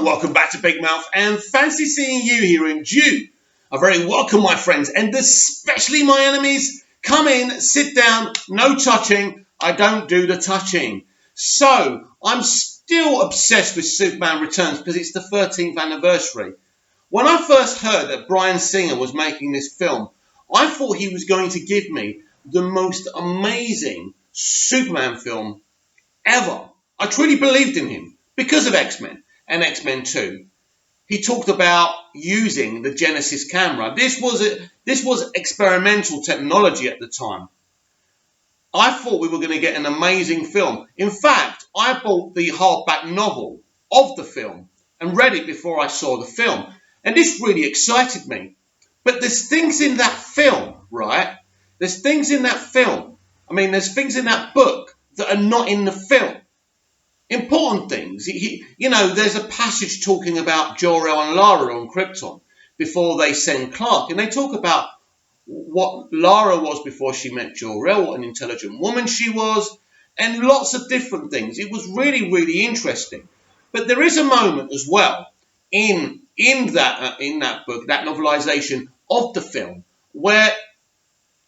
Welcome back to Big Mouth, and fancy seeing you here in June. A very welcome, my friends, and especially my enemies. Come in, sit down, no touching. I don't do the touching. So, I'm still obsessed with Superman Returns because it's the 13th anniversary. When I first heard that Bryan Singer was making this film, I thought he was going to give me the most amazing Superman film ever. I truly believed in him because of X-Men and X-Men 2. He talked about using the Genesis camera. This was experimental technology at the time. I thought we were going to get an amazing film. In fact, I bought the hardback novel of the film and read it before I saw the film. And this really excited me. But there's things in that film, right? There's things in that film. There's things in that book that are not in the film. Important things. There's a passage talking about Jor-El and Lara on Krypton before they send Clark. And they talk about what Lara was before she met Jor-El, what an intelligent woman she was, and lots of different things. It was really, really interesting. But there is a moment as well in that book, that novelization of the film, where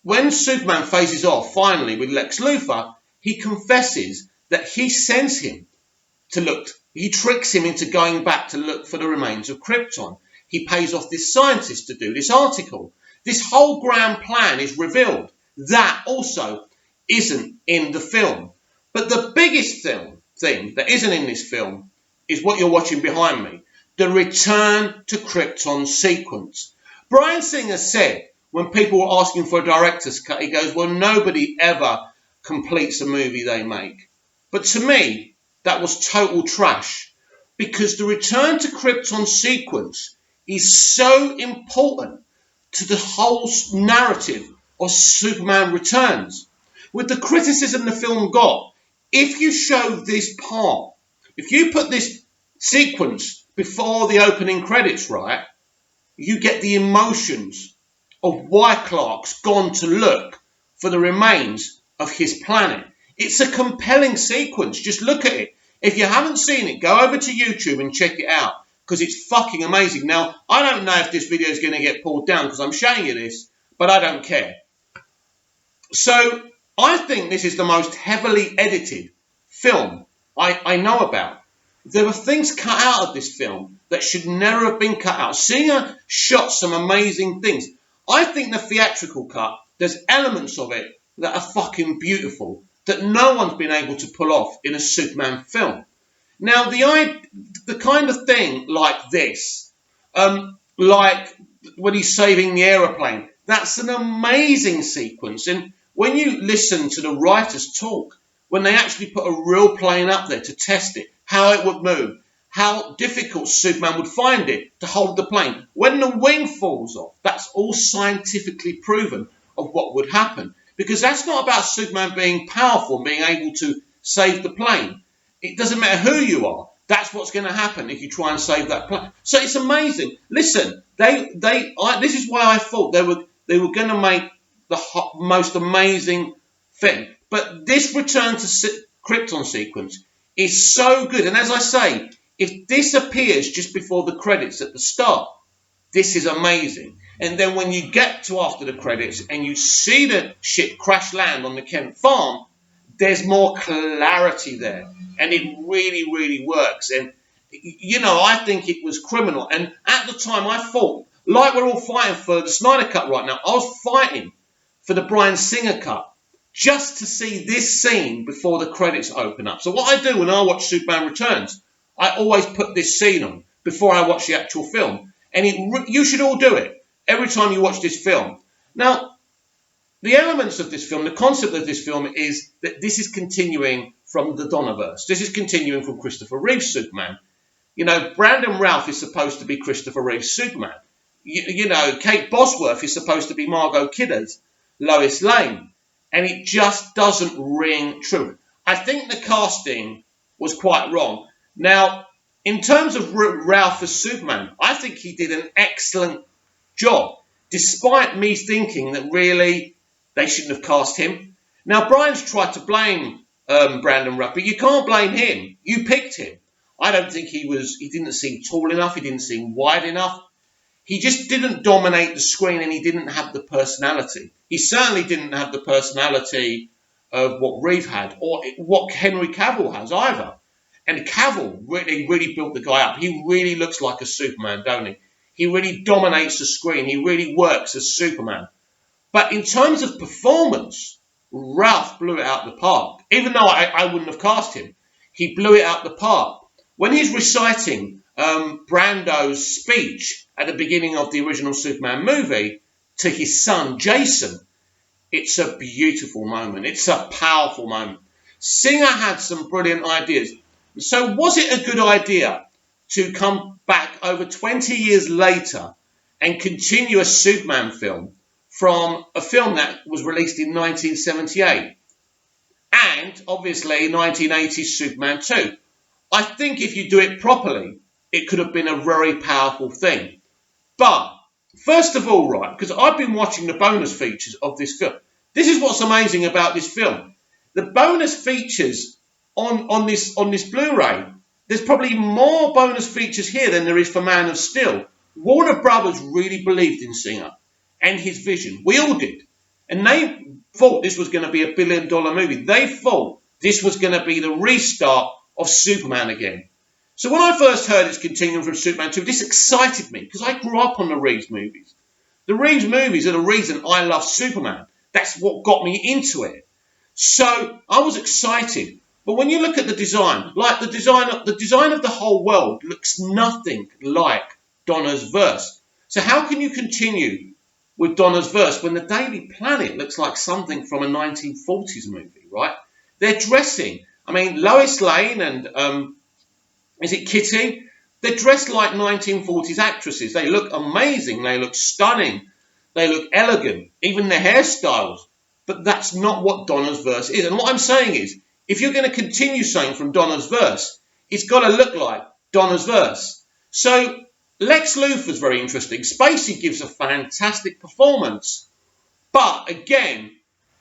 when Superman faces off finally with Lex Luthor, he confesses that he sends him to look. He tricks him into going back to look for the remains of Krypton. He pays off this scientist to do this article. This whole grand plan is revealed. That also isn't in the film. But the biggest thing that isn't in this film is what you're watching behind me. The return to Krypton sequence. Bryan Singer said when people were asking for a director's cut, he goes, well, nobody ever completes a movie they make. But to me, that was total trash, because the return to Krypton sequence is so important to the whole narrative of Superman Returns. With the criticism the film got, if you show this part, if you put this sequence before the opening credits, right, you get the emotions of why Clark's gone to look for the remains of his planet. It's a compelling sequence. Just look at it. If you haven't seen it, go over to YouTube and check it out, because it's fucking amazing. Now, I don't know if this video is going to get pulled down because I'm showing you this, but I don't care. So, I think this is the most heavily edited film I know about. There were things cut out of this film that should never have been cut out. Singer shot some amazing things. I think the theatrical cut, there's elements of it that are fucking beautiful that no one's been able to pull off in a Superman film. Now, the kind of thing like this, like when he's saving the aeroplane, that's an amazing sequence. And when you listen to the writers talk, when they actually put a real plane up there to test it, how it would move, how difficult Superman would find it to hold the plane. When the wing falls off, that's all scientifically proven of what would happen. Because that's not about Superman being powerful and being able to save the plane. It doesn't matter who you are. That's what's going to happen if you try and save that plane. So it's amazing. Listen, this is why I thought they were going to make the most amazing thing. But this return to Krypton sequence is so good. And as I say, if this appears just before the credits at the start, this is amazing. And then when you get to after the credits and you see the ship crash land on the Kent farm, there's more clarity there. And it really, really works. And, I think it was criminal. And at the time I thought, like we're all fighting for the Snyder Cut right now, I was fighting for the Bryan Singer cut just to see this scene before the credits open up. So what I do when I watch Superman Returns, I always put this scene on before I watch the actual film. And you should all do it every time you watch this film. Now, the elements of this film, the concept of this film is that this is continuing from the Donnerverse. This is continuing from Christopher Reeve's Superman. Brandon Routh is supposed to be Christopher Reeve's Superman. Kate Bosworth is supposed to be Margot Kidder's Lois Lane. And it just doesn't ring true. I think the casting was quite wrong. Now, in terms of Routh as Superman, I think he did an excellent job, despite me thinking that really they shouldn't have cast him. Now, Brian's tried to blame Brandon Routh, but you can't blame him. You picked him. I don't think he didn't seem tall enough. He didn't seem wide enough. He just didn't dominate the screen, and he didn't have the personality. He certainly didn't have the personality of what Reeve had, or what Henry Cavill has either. And Cavill really built the guy up. He really looks like a Superman, don't he? He really dominates the screen. He really works as Superman. But in terms of performance, Ralph blew it out the park. Even though I wouldn't have cast him, he blew it out the park. When he's reciting Brando's speech at the beginning of the original Superman movie to his son, Jason, it's a beautiful moment. It's a powerful moment. Singer had some brilliant ideas. So was it a good idea to come back over 20 years later and continue a Superman film from a film that was released in 1978? And, obviously, 1980's Superman 2. I think if you do it properly, it could have been a very powerful thing. But, first of all, right, because I've been watching the bonus features of this film. This is what's amazing about this film. The bonus features on this Blu-ray, there's probably more bonus features here than there is for Man of Steel. Warner Brothers really believed in Singer and his vision. We all did. And they thought this was going to be a billion-dollar movie. They thought this was going to be the restart of Superman again. So when I first heard it's continuing from Superman 2, this excited me because I grew up on the Reeves movies. The Reeves movies are the reason I love Superman. That's what got me into it. So I was excited. But when you look at the design, like the design of the whole world looks nothing like Donner's verse. So how can you continue with Donner's verse when the Daily Planet looks like something from a 1940s movie, right? They're dressing. I mean, Lois Lane and, is it Kitty? They're dressed like 1940s actresses. They look amazing. They look stunning. They look elegant. Even their hairstyles. But that's not what Donner's verse is. And what I'm saying is, if you're going to continue saying from Donner's verse, it's got to look like Donner's verse. So Lex Luthor's very interesting. Spacey gives a fantastic performance. But again,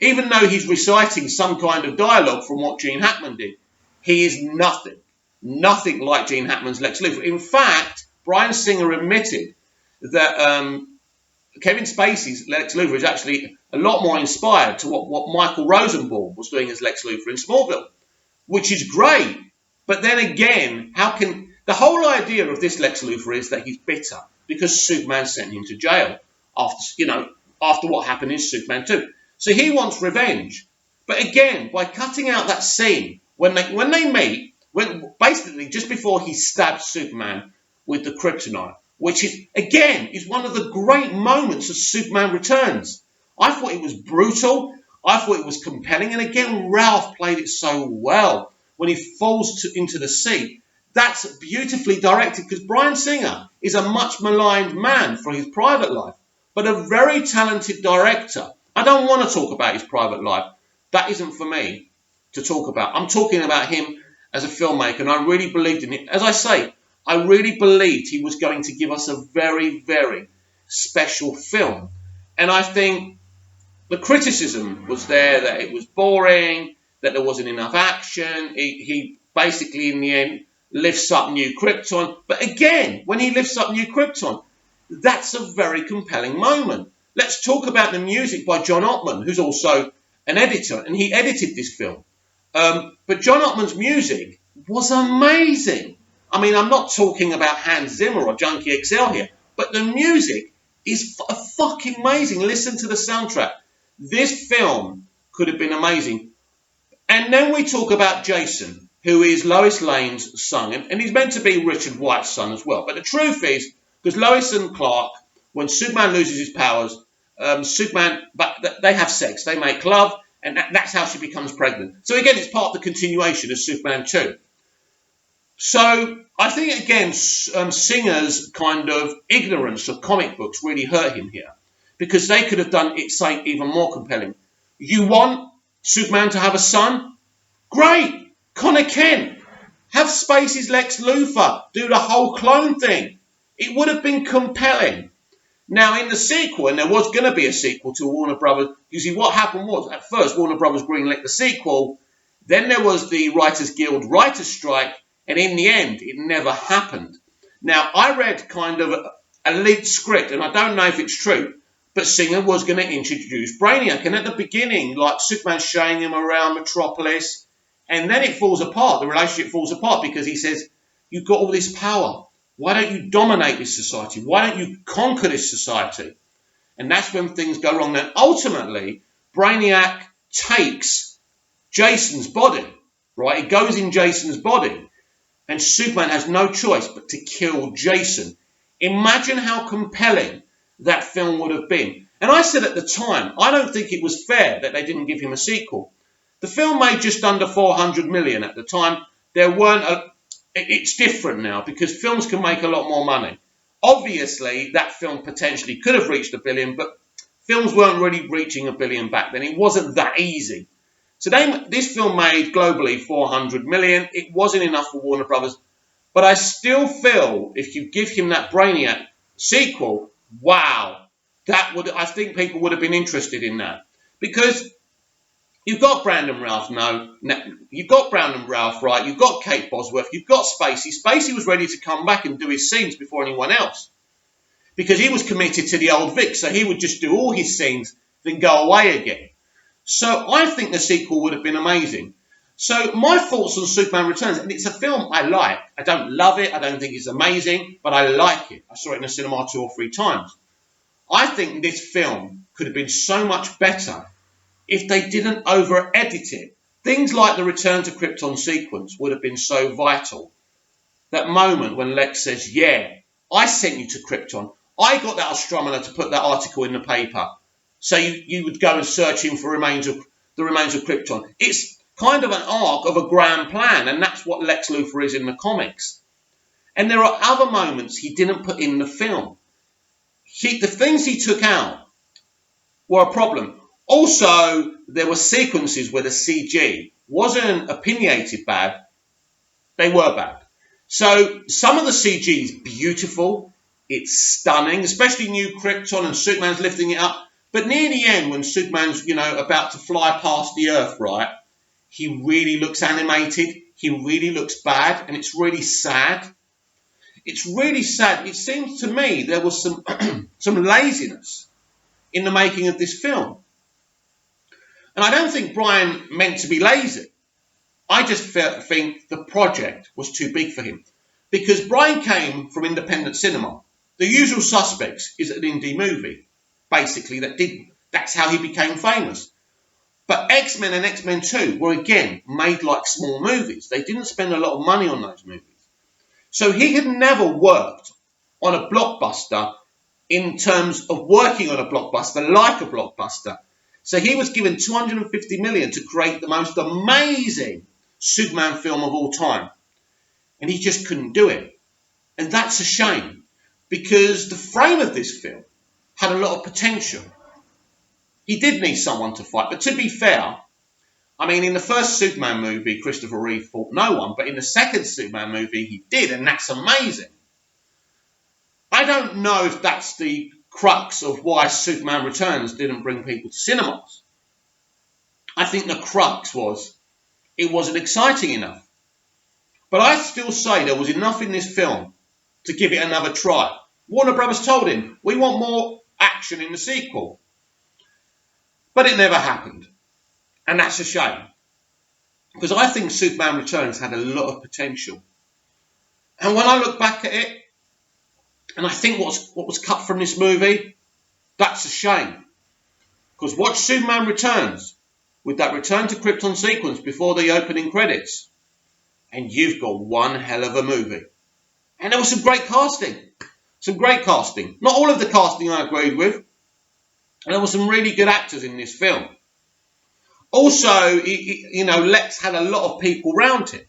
even though he's reciting some kind of dialogue from what Gene Hackman did, he is nothing like Gene Hackman's Lex Luthor. In fact, Bryan Singer admitted that Kevin Spacey's Lex Luthor is actually a lot more inspired to what Michael Rosenbaum was doing as Lex Luthor in Smallville, which is great. But then again, the whole idea of this Lex Luthor is that he's bitter because Superman sent him to jail after what happened in Superman 2. So he wants revenge. But again, by cutting out that scene when they meet, basically just before he stabs Superman with the kryptonite, which is one of the great moments of Superman Returns. I thought it was brutal. I thought it was compelling. And again, Ralph played it so well when he falls into the sea. That's beautifully directed because Bryan Singer is a much maligned man for his private life, but a very talented director. I don't want to talk about his private life. That isn't for me to talk about. I'm talking about him as a filmmaker, and I really believed in him. As I say, I really believed he was going to give us a very, very special film. And I think the criticism was there that it was boring, that there wasn't enough action. He basically, in the end, lifts up New Krypton. But again, when he lifts up New Krypton, that's a very compelling moment. Let's talk about the music by John Ottman, who's also an editor, and he edited this film. But John Ottman's music was amazing. I mean, I'm not talking about Hans Zimmer or Junkie XL here, but the music is fucking amazing. Listen to the soundtrack. This film could have been amazing. And then we talk about Jason, who is Lois Lane's son, and he's meant to be Richard White's son as well. But the truth is, because Lois and Clark, when Superman loses his powers, they have sex, they make love, and that's how she becomes pregnant. So again, it's part of the continuation of Superman 2. So I think, again, Singer's kind of ignorance of comic books really hurt him here, because they could have done it, say, even more compelling. You want Superman to have a son? Great! Connor Kent. Have Spacey's Lex Luthor do the whole clone thing. It would have been compelling. Now, in the sequel, and there was going to be a sequel to Warner Brothers, you see, what happened was, at first, Warner Brothers greenlit the sequel, then there was the Writers Guild writer's strike, And in the end, it never happened. Now, I read kind of a leaked script, and I don't know if it's true, but Singer was going to introduce Brainiac. And at the beginning, like, Superman's showing him around Metropolis, and then it falls apart. The relationship falls apart because he says, you've got all this power. Why don't you dominate this society? Why don't you conquer this society? And that's when things go wrong. Then ultimately, Brainiac takes Jason's body, right? It goes in Jason's body. And Superman has no choice but to kill Jason. Imagine how compelling that film would have been. And I said at the time, I don't think it was fair that they didn't give him a sequel. The film made just under 400 million at the time. It's different now because films can make a lot more money. Obviously, that film potentially could have reached $1 billion, but films weren't really reaching $1 billion back then. It wasn't that easy. So this film made globally 400 million. It wasn't enough for Warner Brothers. But I still feel if you give him that Brainiac sequel, wow, I think people would have been interested in that. Because you've got Brandon Routh, you've got Brandon Routh, right? You've got Kate Bosworth, you've got Spacey. Spacey was ready to come back and do his scenes before anyone else. Because he was committed to the old Vic, so he would just do all his scenes, then go away again. So I think the sequel would have been amazing. So my thoughts on Superman Returns, and it's a film I like. I don't love it, I don't think it's amazing, but I like it. I saw it in the cinema 2 or 3 times. I think this film could have been so much better if they didn't over-edit it. Things like the Return to Krypton sequence would have been so vital. That moment when Lex says, yeah, I sent you to Krypton. I got that astronomer to put that article in the paper. So you would go and search him for the remains of Krypton. It's kind of an arc of a grand plan, and that's what Lex Luthor is in the comics. And there are other moments he didn't put in the film. The things he took out were a problem. Also, there were sequences where the CG wasn't opinionated bad. They were bad. So some of the CG is beautiful. It's stunning, especially New Krypton and Superman's lifting it up. But near the end, when Superman's, about to fly past the Earth, right, he really looks animated. He really looks bad, and it's really sad. It's really sad. It seems to me there was some laziness in the making of this film. And I don't think Brian meant to be lazy. I just think the project was too big for him. Because Brian came from independent cinema. The Usual Suspects is an indie movie. Basically, that's how he became famous. But X-Men and X-Men 2 were, again, made like small movies. They didn't spend a lot of money on those movies. So he had never worked on a blockbuster in terms of working on a blockbuster like a blockbuster. So he was given $250 million to create the most amazing Superman film of all time. And he just couldn't do it. And that's a shame. Because the frame of this film had a lot of potential. He did need someone to fight. But to be fair, I mean, in the first Superman movie, Christopher Reeve fought no one. But in the second Superman movie, he did. And that's amazing. I don't know if that's the crux of why Superman Returns didn't bring people to cinemas. I think the crux was it wasn't exciting enough. But I still say there was enough in this film to give it another try. Warner Brothers told him, we want more action in the sequel. But it never happened. And that's a shame. Because I think Superman Returns had a lot of potential. And when I look back at it, and I think what was cut from this movie, that's a shame. Because watch Superman Returns with that Return to Krypton sequence before the opening credits. And you've got one hell of a movie. And there was some great casting. Some great casting. Not all of the casting I agreed with. And there were some really good actors in this film. Also, Lex had a lot of people around him.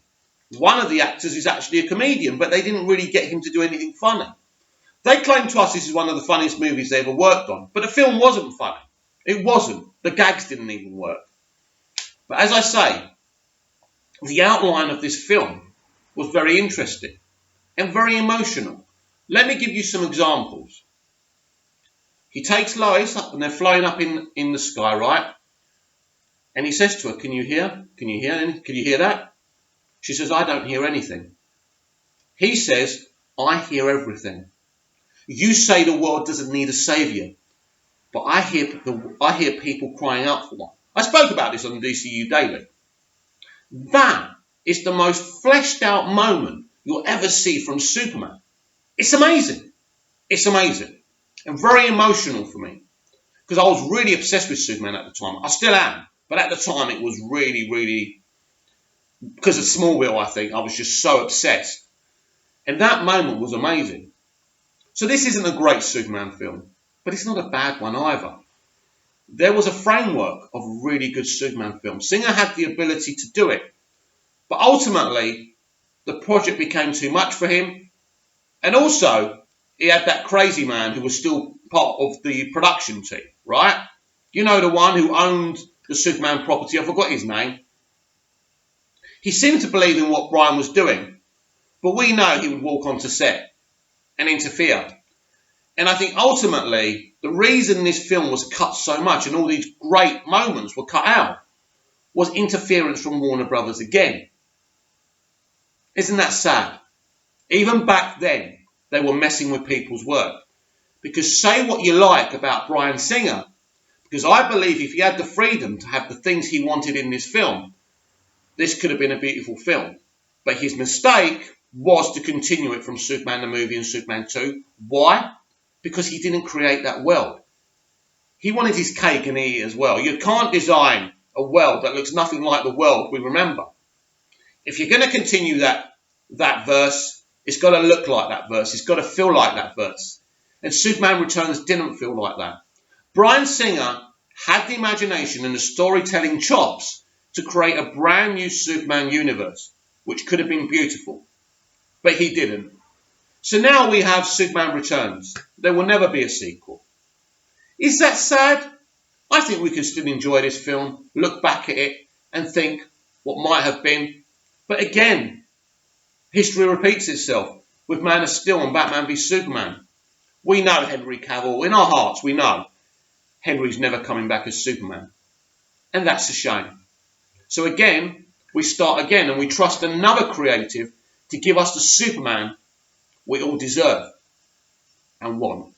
One of the actors is actually a comedian, but they didn't really get him to do anything funny. They claim to us this is one of the funniest movies they ever worked on. But the film wasn't funny. It wasn't. The gags didn't even work. But as I say, the outline of this film was very interesting and very emotional. Let me give you some examples. He takes Lois up and they're flying up in the sky, right? And he says to her, can you hear? Can you hear that? She says, I don't hear anything. He says, I hear everything. You say the world doesn't need a saviour, but I hear people crying out for one. I spoke about this on DCU Daily. That is the most fleshed out moment you'll ever see from Superman. It's amazing. It's amazing. And very emotional for me. Because I was really obsessed with Superman at the time. I still am. But at the time it was really, really, because of Smallville, I think, I was just so obsessed. And that moment was amazing. So this isn't a great Superman film, but it's not a bad one either. There was a framework of a really good Superman film. Singer had the ability to do it. But ultimately, the project became too much for him. And also, he had that crazy man who was still part of the production team, right? You know, the one who owned the Superman property. I forgot his name. He seemed to believe in what Brian was doing. But we know he would walk onto set and interfere. And I think ultimately, the reason this film was cut so much and all these great moments were cut out was interference from Warner Brothers again. Isn't that sad? Even back then, they were messing with people's work. Because say what you like about Bryan Singer, because I believe if he had the freedom to have the things he wanted in this film, this could have been a beautiful film. But his mistake was to continue it from Superman the movie and Superman 2. Why? Because he didn't create that world. He wanted his cake and eat it as well. You can't design a world that looks nothing like the world we remember. If you're going to continue that verse, it's got to look like that verse. It's got to feel like that verse. And Superman Returns didn't feel like that. Bryan Singer had the imagination and the storytelling chops to create a brand new Superman universe, which could have been beautiful. But he didn't. So now we have Superman Returns. There will never be a sequel. Is that sad? I think we can still enjoy this film, look back at it, and think what might have been. But again, history repeats itself with Man of Steel and Batman v Superman. We know Henry Cavill. In our hearts, we know Henry's never coming back as Superman. And that's a shame. So again, we start again and we trust another creative to give us the Superman we all deserve and want.